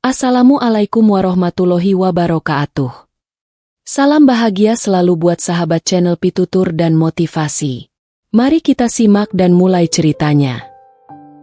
Assalamualaikum warahmatullahi wabarakatuh. Salam bahagia selalu buat sahabat channel Pitutur dan Motivasi. Mari kita simak dan mulai ceritanya.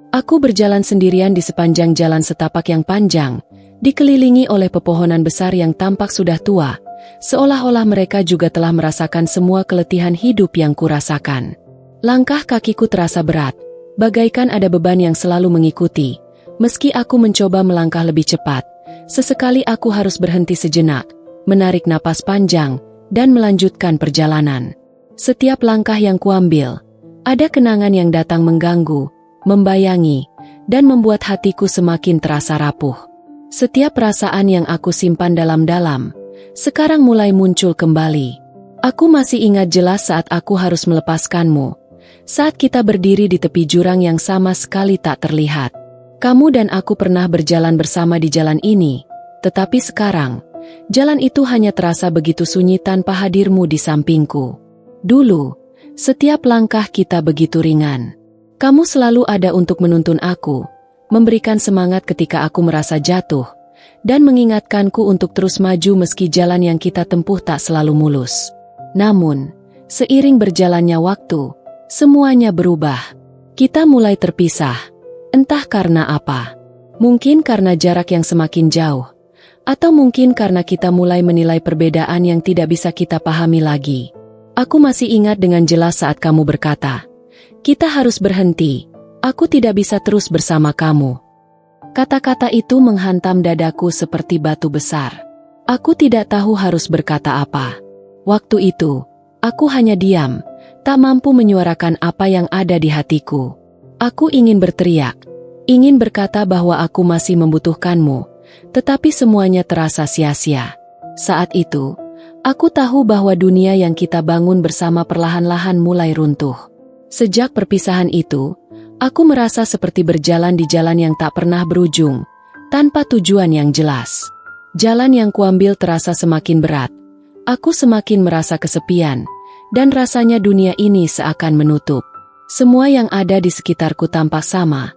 Aku berjalan sendirian di sepanjang jalan setapak yang panjang, dikelilingi oleh pepohonan besar yang tampak sudah tua, seolah-olah mereka juga telah merasakan semua keletihan hidup yang kurasakan. Langkah kakiku terasa berat, bagaikan ada beban yang selalu mengikuti. Meski aku mencoba melangkah lebih cepat, sesekali aku harus berhenti sejenak, menarik napas panjang, dan melanjutkan perjalanan. Setiap langkah yang kuambil, ada kenangan yang datang mengganggu, membayangi, dan membuat hatiku semakin terasa rapuh. Setiap perasaan yang aku simpan dalam-dalam, sekarang mulai muncul kembali. Aku masih ingat jelas saat aku harus melepaskanmu, saat kita berdiri di tepi jurang yang sama sekali tak terlihat. Kamu dan aku pernah berjalan bersama di jalan ini, tetapi sekarang, jalan itu hanya terasa begitu sunyi tanpa hadirmu di sampingku. Dulu, setiap langkah kita begitu ringan. Kamu selalu ada untuk menuntun aku, memberikan semangat ketika aku merasa jatuh, dan mengingatkanku untuk terus maju meski jalan yang kita tempuh tak selalu mulus. Namun, seiring berjalannya waktu, semuanya berubah. Kita mulai terpisah. Entah karena apa. Mungkin karena jarak yang semakin jauh. Atau mungkin karena kita mulai menilai perbedaan yang tidak bisa kita pahami lagi. Aku masih ingat dengan jelas saat kamu berkata, "Kita harus berhenti. Aku tidak bisa terus bersama kamu." Kata-kata itu menghantam dadaku seperti batu besar. Aku tidak tahu harus berkata apa. Waktu itu, aku hanya diam, tak mampu menyuarakan apa yang ada di hatiku. Aku ingin berteriak, ingin berkata bahwa aku masih membutuhkanmu, tetapi semuanya terasa sia-sia. Saat itu, aku tahu bahwa dunia yang kita bangun bersama perlahan-lahan mulai runtuh. Sejak perpisahan itu, aku merasa seperti berjalan di jalan yang tak pernah berujung, tanpa tujuan yang jelas. Jalan yang kuambil terasa semakin berat, aku semakin merasa kesepian, dan rasanya dunia ini seakan menutup. Semua yang ada di sekitarku tampak sama,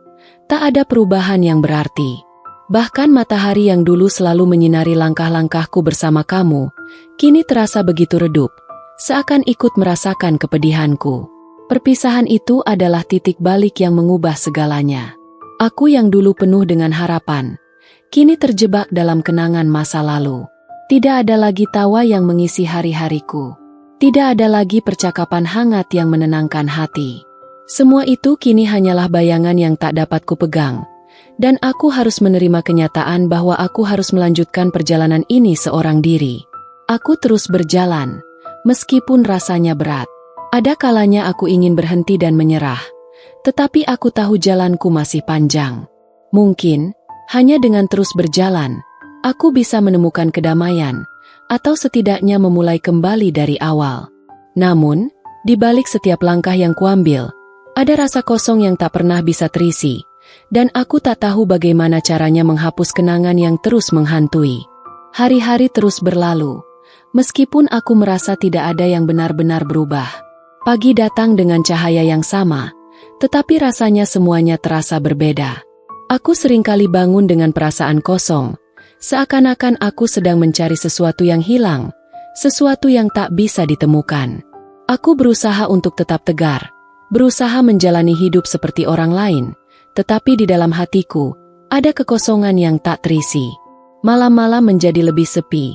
tak ada perubahan yang berarti. Bahkan matahari yang dulu selalu menyinari langkah-langkahku bersama kamu, kini terasa begitu redup, seakan ikut merasakan kepedihanku. Perpisahan itu adalah titik balik yang mengubah segalanya. Aku yang dulu penuh dengan harapan, kini terjebak dalam kenangan masa lalu. Tidak ada lagi tawa yang mengisi hari-hariku. Tidak ada lagi percakapan hangat yang menenangkan hati. Semua itu kini hanyalah bayangan yang tak dapat kupegang, dan aku harus menerima kenyataan bahwa aku harus melanjutkan perjalanan ini seorang diri. Aku terus berjalan, meskipun rasanya berat. Ada kalanya aku ingin berhenti dan menyerah, tetapi aku tahu jalanku masih panjang. Mungkin, hanya dengan terus berjalan, aku bisa menemukan kedamaian, atau setidaknya memulai kembali dari awal. Namun, di balik setiap langkah yang kuambil, ada rasa kosong yang tak pernah bisa terisi, dan aku tak tahu bagaimana caranya menghapus kenangan yang terus menghantui. Hari-hari terus berlalu, meskipun aku merasa tidak ada yang benar-benar berubah. Pagi datang dengan cahaya yang sama, tetapi rasanya semuanya terasa berbeda. Aku seringkali bangun dengan perasaan kosong, seakan-akan aku sedang mencari sesuatu yang hilang, sesuatu yang tak bisa ditemukan. Aku berusaha untuk tetap tegar, berusaha menjalani hidup seperti orang lain, tetapi di dalam hatiku, ada kekosongan yang tak terisi. Malam-malam menjadi lebih sepi,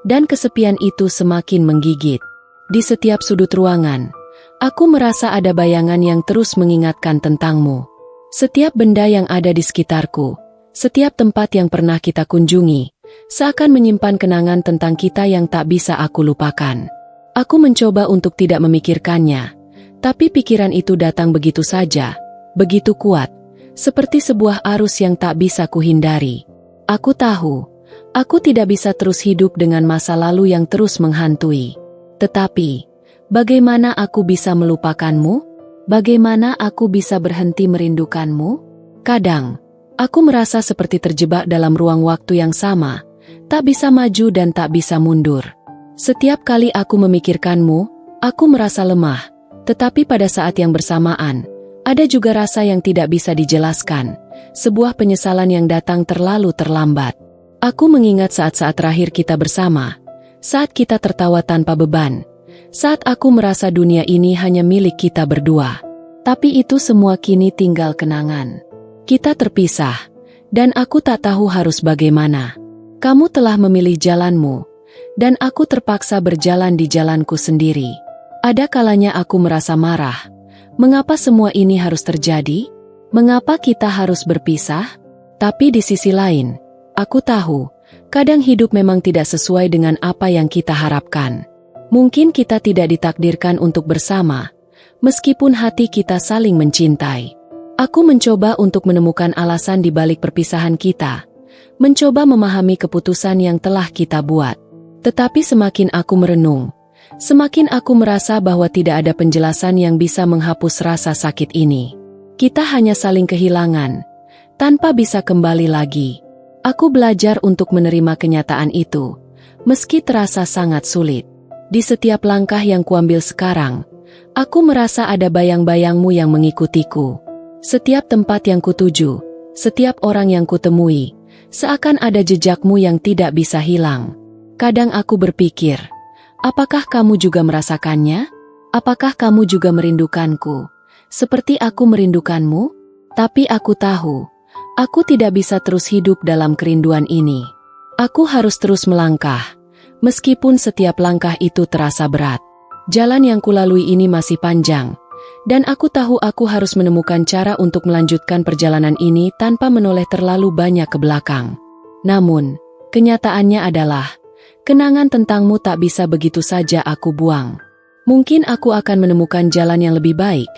dan kesepian itu semakin menggigit. Di setiap sudut ruangan, aku merasa ada bayangan yang terus mengingatkan tentangmu. Setiap benda yang ada di sekitarku, setiap tempat yang pernah kita kunjungi, seakan menyimpan kenangan tentang kita yang tak bisa aku lupakan. Aku mencoba untuk tidak memikirkannya, tapi pikiran itu datang begitu saja, begitu kuat, seperti sebuah arus yang tak bisa kuhindari. Aku tahu, aku tidak bisa terus hidup dengan masa lalu yang terus menghantui. Tetapi, bagaimana aku bisa melupakanmu? Bagaimana aku bisa berhenti merindukanmu? Kadang, aku merasa seperti terjebak dalam ruang waktu yang sama, tak bisa maju dan tak bisa mundur. Setiap kali aku memikirkanmu, aku merasa lemah. Tetapi pada saat yang bersamaan, ada juga rasa yang tidak bisa dijelaskan, sebuah penyesalan yang datang terlalu terlambat. Aku mengingat saat-saat terakhir kita bersama, saat kita tertawa tanpa beban, saat aku merasa dunia ini hanya milik kita berdua. Tapi itu semua kini tinggal kenangan. Kita terpisah, dan aku tak tahu harus bagaimana. Kamu telah memilih jalanmu, dan aku terpaksa berjalan di jalanku sendiri. Ada kalanya aku merasa marah. Mengapa semua ini harus terjadi? Mengapa kita harus berpisah? Tapi di sisi lain, aku tahu, kadang hidup memang tidak sesuai dengan apa yang kita harapkan. Mungkin kita tidak ditakdirkan untuk bersama, meskipun hati kita saling mencintai. Aku mencoba untuk menemukan alasan di balik perpisahan kita, mencoba memahami keputusan yang telah kita buat. Tetapi semakin aku merenung, semakin aku merasa bahwa tidak ada penjelasan yang bisa menghapus rasa sakit ini. Kita hanya saling kehilangan, tanpa bisa kembali lagi. Aku belajar untuk menerima kenyataan itu, meski terasa sangat sulit. Di setiap langkah yang kuambil sekarang, aku merasa ada bayang-bayangmu yang mengikutiku. Setiap tempat yang kutuju, setiap orang yang kutemui, seakan ada jejakmu yang tidak bisa hilang. Kadang aku berpikir, apakah kamu juga merasakannya? Apakah kamu juga merindukanku, seperti aku merindukanmu? Tapi aku tahu, aku tidak bisa terus hidup dalam kerinduan ini. Aku harus terus melangkah, meskipun setiap langkah itu terasa berat. Jalan yang kulalui ini masih panjang, dan aku tahu aku harus menemukan cara untuk melanjutkan perjalanan ini tanpa menoleh terlalu banyak ke belakang. Namun, kenyataannya adalah, kenangan tentangmu tak bisa begitu saja aku buang. Mungkin aku akan menemukan jalan yang lebih baik,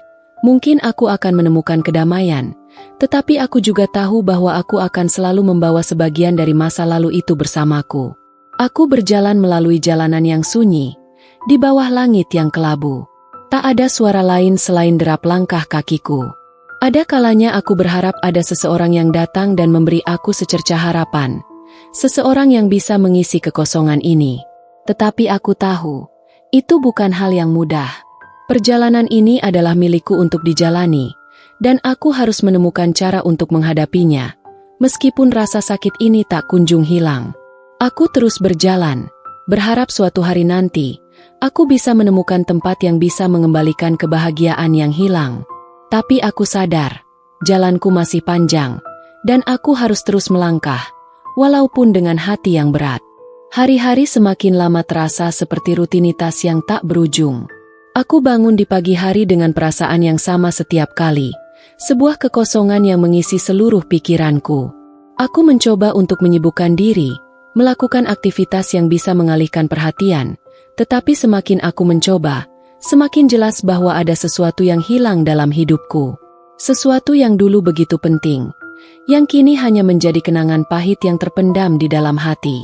mungkin aku akan menemukan kedamaian, tetapi aku juga tahu bahwa aku akan selalu membawa sebagian dari masa lalu itu bersamaku. Aku berjalan melalui jalanan yang sunyi, di bawah langit yang kelabu. Tak ada suara lain selain derap langkah kakiku. Ada kalanya aku berharap ada seseorang yang datang dan memberi aku secercah harapan. Seseorang yang bisa mengisi kekosongan ini. Tetapi aku tahu, itu bukan hal yang mudah. Perjalanan ini adalah milikku untuk dijalani, dan aku harus menemukan cara untuk menghadapinya. Meskipun rasa sakit ini tak kunjung hilang. Aku terus berjalan, berharap suatu hari nanti, aku bisa menemukan tempat yang bisa mengembalikan kebahagiaan yang hilang. Tapi aku sadar, jalanku masih panjang, dan aku harus terus melangkah, walaupun dengan hati yang berat. Hari-hari semakin lama terasa seperti rutinitas yang tak berujung. Aku bangun di pagi hari dengan perasaan yang sama setiap kali, sebuah kekosongan yang mengisi seluruh pikiranku. Aku mencoba untuk menyibukkan diri, melakukan aktivitas yang bisa mengalihkan perhatian, tetapi semakin aku mencoba, semakin jelas bahwa ada sesuatu yang hilang dalam hidupku. Sesuatu yang dulu begitu penting, yang kini hanya menjadi kenangan pahit yang terpendam di dalam hati.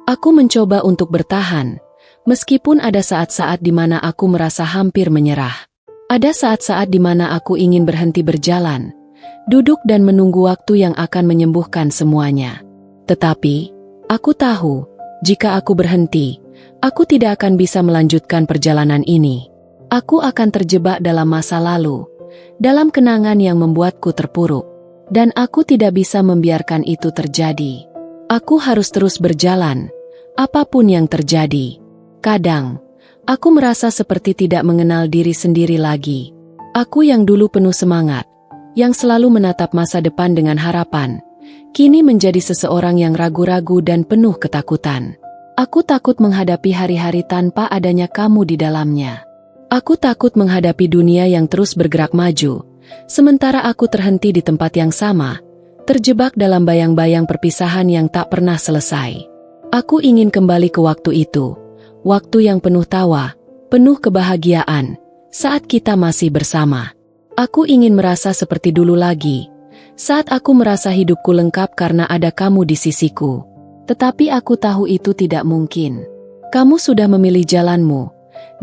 Aku mencoba untuk bertahan, meskipun ada saat-saat di mana aku merasa hampir menyerah. Ada saat-saat di mana aku ingin berhenti berjalan, duduk dan menunggu waktu yang akan menyembuhkan semuanya. Tetapi, aku tahu, jika aku berhenti, aku tidak akan bisa melanjutkan perjalanan ini. Aku akan terjebak dalam masa lalu, dalam kenangan yang membuatku terpuruk. Dan aku tidak bisa membiarkan itu terjadi. Aku harus terus berjalan, apapun yang terjadi. Kadang, aku merasa seperti tidak mengenal diri sendiri lagi. Aku yang dulu penuh semangat, yang selalu menatap masa depan dengan harapan, kini menjadi seseorang yang ragu-ragu dan penuh ketakutan. Aku takut menghadapi hari-hari tanpa adanya kamu di dalamnya. Aku takut menghadapi dunia yang terus bergerak maju, sementara aku terhenti di tempat yang sama, terjebak dalam bayang-bayang perpisahan yang tak pernah selesai. Aku ingin kembali ke waktu itu, waktu yang penuh tawa, penuh kebahagiaan, saat kita masih bersama. Aku ingin merasa seperti dulu lagi, saat aku merasa hidupku lengkap karena ada kamu di sisiku. Tetapi aku tahu itu tidak mungkin. Kamu sudah memilih jalanmu,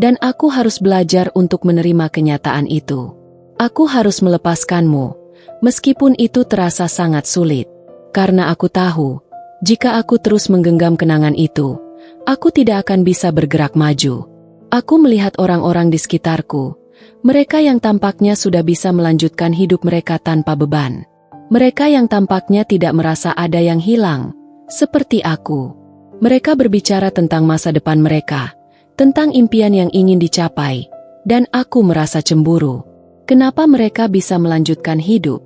dan aku harus belajar untuk menerima kenyataan itu. Aku harus melepaskanmu, meskipun itu terasa sangat sulit. Karena aku tahu, jika aku terus menggenggam kenangan itu, aku tidak akan bisa bergerak maju. Aku melihat orang-orang di sekitarku, mereka yang tampaknya sudah bisa melanjutkan hidup mereka tanpa beban. Mereka yang tampaknya tidak merasa ada yang hilang, seperti aku. Mereka berbicara tentang masa depan mereka, tentang impian yang ingin dicapai, dan aku merasa cemburu. Kenapa mereka bisa melanjutkan hidup,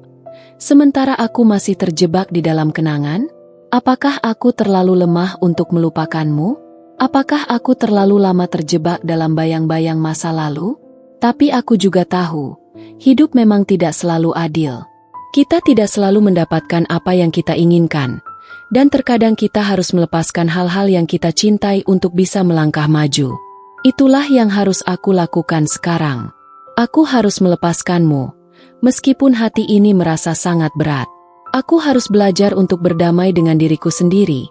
sementara aku masih terjebak di dalam kenangan? Apakah aku terlalu lemah untuk melupakanmu? Apakah aku terlalu lama terjebak dalam bayang-bayang masa lalu? Tapi aku juga tahu, hidup memang tidak selalu adil. Kita tidak selalu mendapatkan apa yang kita inginkan, dan terkadang kita harus melepaskan hal-hal yang kita cintai untuk bisa melangkah maju. Itulah yang harus aku lakukan sekarang. Aku harus melepaskanmu, meskipun hati ini merasa sangat berat. Aku harus belajar untuk berdamai dengan diriku sendiri,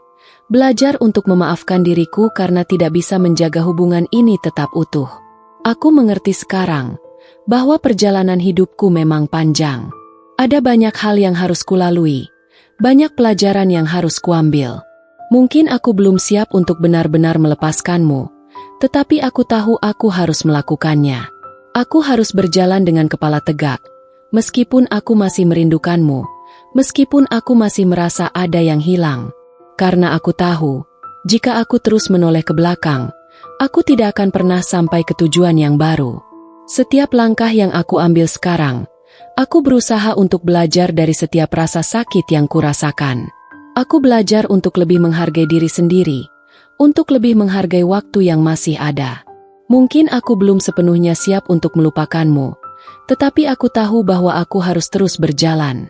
belajar untuk memaafkan diriku karena tidak bisa menjaga hubungan ini tetap utuh. Aku mengerti sekarang bahwa perjalanan hidupku memang panjang. Ada banyak hal yang harus kulalui, banyak pelajaran yang harus kuambil. Mungkin aku belum siap untuk benar-benar melepaskanmu, tetapi aku tahu aku harus melakukannya. Aku harus berjalan dengan kepala tegak, meskipun aku masih merindukanmu. Meskipun aku masih merasa ada yang hilang, karena aku tahu, jika aku terus menoleh ke belakang, aku tidak akan pernah sampai ke tujuan yang baru. Setiap langkah yang aku ambil sekarang, aku berusaha untuk belajar dari setiap rasa sakit yang kurasakan. Aku belajar untuk lebih menghargai diri sendiri, untuk lebih menghargai waktu yang masih ada. Mungkin aku belum sepenuhnya siap untuk melupakanmu, tetapi aku tahu bahwa aku harus terus berjalan.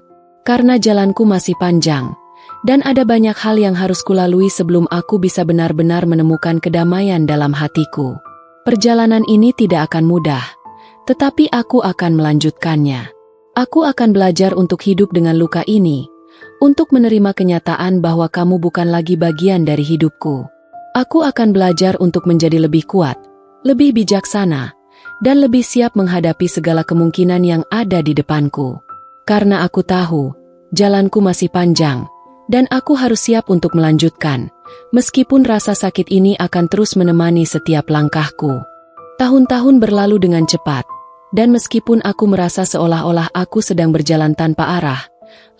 Karena jalanku masih panjang, dan ada banyak hal yang harus kulalui sebelum aku bisa benar-benar menemukan kedamaian dalam hatiku. Perjalanan ini tidak akan mudah, tetapi aku akan melanjutkannya. Aku akan belajar untuk hidup dengan luka ini, untuk menerima kenyataan bahwa kamu bukan lagi bagian dari hidupku. Aku akan belajar untuk menjadi lebih kuat, lebih bijaksana, dan lebih siap menghadapi segala kemungkinan yang ada di depanku. Karena aku tahu, jalanku masih panjang, dan aku harus siap untuk melanjutkan, meskipun rasa sakit ini akan terus menemani setiap langkahku. Tahun-tahun berlalu dengan cepat, dan meskipun aku merasa seolah-olah aku sedang berjalan tanpa arah,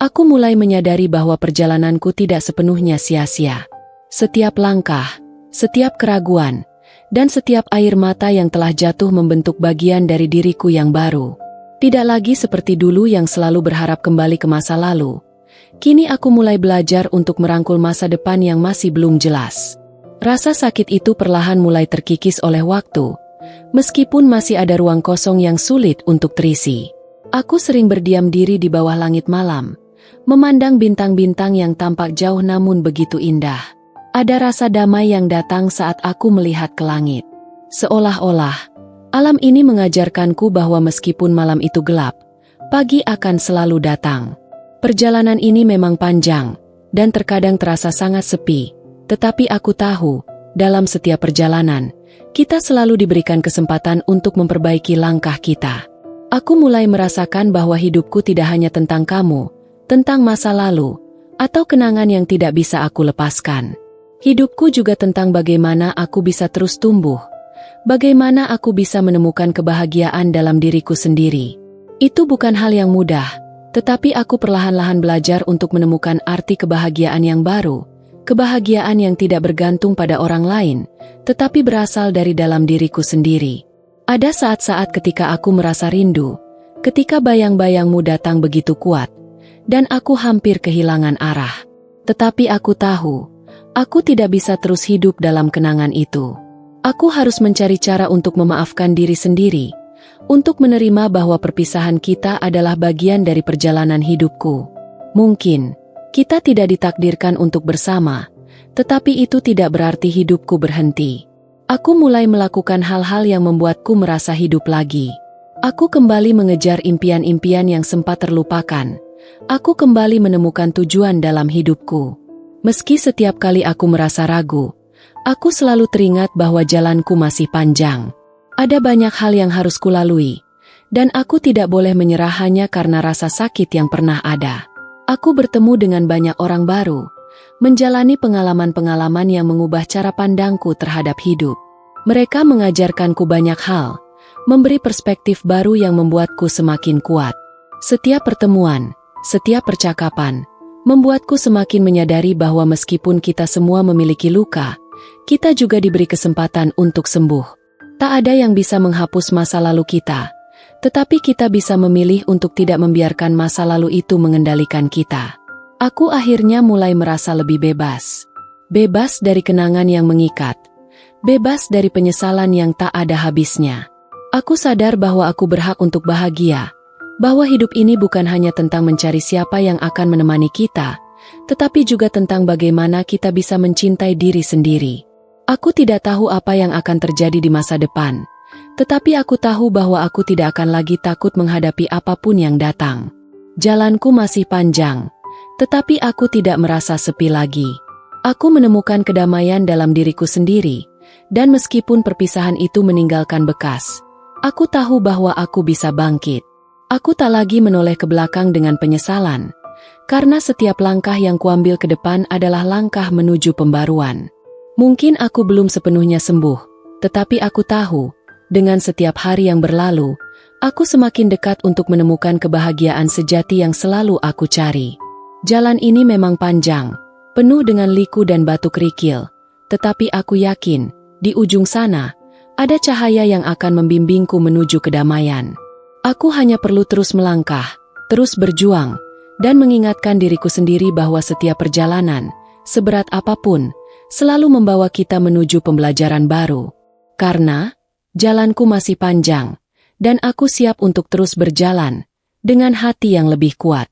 aku mulai menyadari bahwa perjalananku tidak sepenuhnya sia-sia. Setiap langkah, setiap keraguan, dan setiap air mata yang telah jatuh membentuk bagian dari diriku yang baru. Tidak lagi seperti dulu yang selalu berharap kembali ke masa lalu. Kini aku mulai belajar untuk merangkul masa depan yang masih belum jelas. Rasa sakit itu perlahan mulai terkikis oleh waktu, meskipun masih ada ruang kosong yang sulit untuk terisi. Aku sering berdiam diri di bawah langit malam, memandang bintang-bintang yang tampak jauh namun begitu indah. Ada rasa damai yang datang saat aku melihat ke langit. Seolah-olah alam ini mengajarkanku bahwa meskipun malam itu gelap, pagi akan selalu datang. Perjalanan ini memang panjang, dan terkadang terasa sangat sepi, tetapi aku tahu, dalam setiap perjalanan, kita selalu diberikan kesempatan untuk memperbaiki langkah kita. Aku mulai merasakan bahwa hidupku tidak hanya tentang kamu, tentang masa lalu, atau kenangan yang tidak bisa aku lepaskan. Hidupku juga tentang bagaimana aku bisa terus tumbuh, bagaimana aku bisa menemukan kebahagiaan dalam diriku sendiri. Itu bukan hal yang mudah, tetapi aku perlahan-lahan belajar untuk menemukan arti kebahagiaan yang baru, kebahagiaan yang tidak bergantung pada orang lain, tetapi berasal dari dalam diriku sendiri. Ada saat-saat ketika aku merasa rindu, ketika bayang-bayangmu datang begitu kuat, dan aku hampir kehilangan arah. Tetapi aku tahu, aku tidak bisa terus hidup dalam kenangan itu. Aku harus mencari cara untuk memaafkan diri sendiri, untuk menerima bahwa perpisahan kita adalah bagian dari perjalanan hidupku. Mungkin, kita tidak ditakdirkan untuk bersama, tetapi itu tidak berarti hidupku berhenti. Aku mulai melakukan hal-hal yang membuatku merasa hidup lagi. Aku kembali mengejar impian-impian yang sempat terlupakan. Aku kembali menemukan tujuan dalam hidupku. Meski setiap kali aku merasa ragu, aku selalu teringat bahwa jalanku masih panjang. Ada banyak hal yang harus kulalui, dan aku tidak boleh menyerah hanya karena rasa sakit yang pernah ada. Aku bertemu dengan banyak orang baru, menjalani pengalaman-pengalaman yang mengubah cara pandangku terhadap hidup. Mereka mengajarkanku banyak hal, memberi perspektif baru yang membuatku semakin kuat. Setiap pertemuan, setiap percakapan, Membuatku semakin menyadari bahwa meskipun kita semua memiliki luka, kita juga diberi kesempatan untuk sembuh. Tak ada yang bisa menghapus masa lalu kita, tetapi kita bisa memilih untuk tidak membiarkan masa lalu itu mengendalikan kita. Aku akhirnya mulai merasa lebih bebas. Bebas dari kenangan yang mengikat. Bebas dari penyesalan yang tak ada habisnya. Aku sadar bahwa aku berhak untuk bahagia. Bahwa hidup ini bukan hanya tentang mencari siapa yang akan menemani kita, tetapi juga tentang bagaimana kita bisa mencintai diri sendiri. Aku tidak tahu apa yang akan terjadi di masa depan, tetapi aku tahu bahwa aku tidak akan lagi takut menghadapi apapun yang datang. Jalanku masih panjang, tetapi aku tidak merasa sepi lagi. Aku menemukan kedamaian dalam diriku sendiri, dan meskipun perpisahan itu meninggalkan bekas, aku tahu bahwa aku bisa bangkit. Aku tak lagi menoleh ke belakang dengan penyesalan, karena setiap langkah yang kuambil ke depan adalah langkah menuju pembaruan. Mungkin aku belum sepenuhnya sembuh, tetapi aku tahu, dengan setiap hari yang berlalu, aku semakin dekat untuk menemukan kebahagiaan sejati yang selalu aku cari. Jalan ini memang panjang, penuh dengan liku dan batu kerikil, tetapi aku yakin, di ujung sana, ada cahaya yang akan membimbingku menuju kedamaian. Aku hanya perlu terus melangkah, terus berjuang, dan mengingatkan diriku sendiri bahwa setiap perjalanan, seberat apapun, selalu membawa kita menuju pembelajaran baru. Karena, jalanku masih panjang, dan aku siap untuk terus berjalan, dengan hati yang lebih kuat.